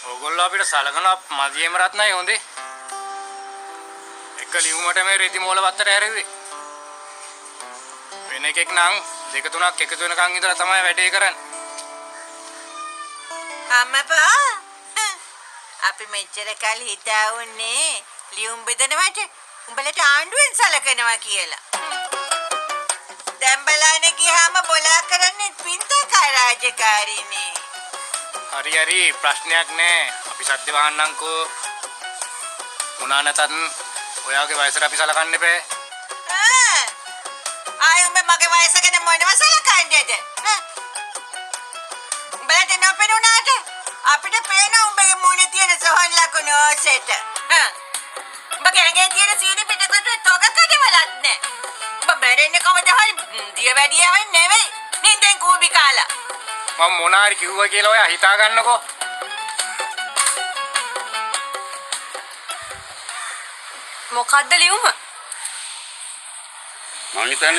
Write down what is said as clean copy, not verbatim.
ඕගොල්ලෝ අපිට සලකනවා මදියේම රත්නයි හොඳේ. එක ලියුමට මේ රෙදි මෝල වත්තට හැරෙව්වේ. වෙන එකෙක් නම් දෙක තුනක් එකතු වෙනකන් ඉඳලා තමයි වැඩේ කරන්නේ. අම්මපා අපි මෙච්චර කල් හිතා වුණේ ලියුම් බෙදනවට උඹලට ආණ්ඩුවෙන් සලකනවා කියලා. දැන් බලන්න ගියාම බොලා කරන්නේ පින්තක රාජකාරීනේ. හරි ප්‍රශ්නයක් නෑ. අපි සද්ද වහන්නම්කෝ. මොනා නැතත් ඔයාගේ වයසට අපි සලකන්න එපා. ආයෙ උඹ මගේ වයස ගැන මොනව සලකන්නේද? උඹලට නොපෙනුනාට අපිට පේන උඹගේ මූණේ තියෙන සොහන් ලකුණු ඔසෙට. උඹගේ ඇඟේ තියෙන සීනි පිටකට තොගකට වලත් නෑ. උඹ බැරෙන්නේ කොහොමද හරි දිය වැඩියවෙන්නේ නෙවෙයි. නින්දෙන් කූබි කාලා. මම මොනාරි කිව්වා කියලා ඔයා හිතා ගන්නකෝ. මොකද්ද ලියුම? මං හිතන්නේ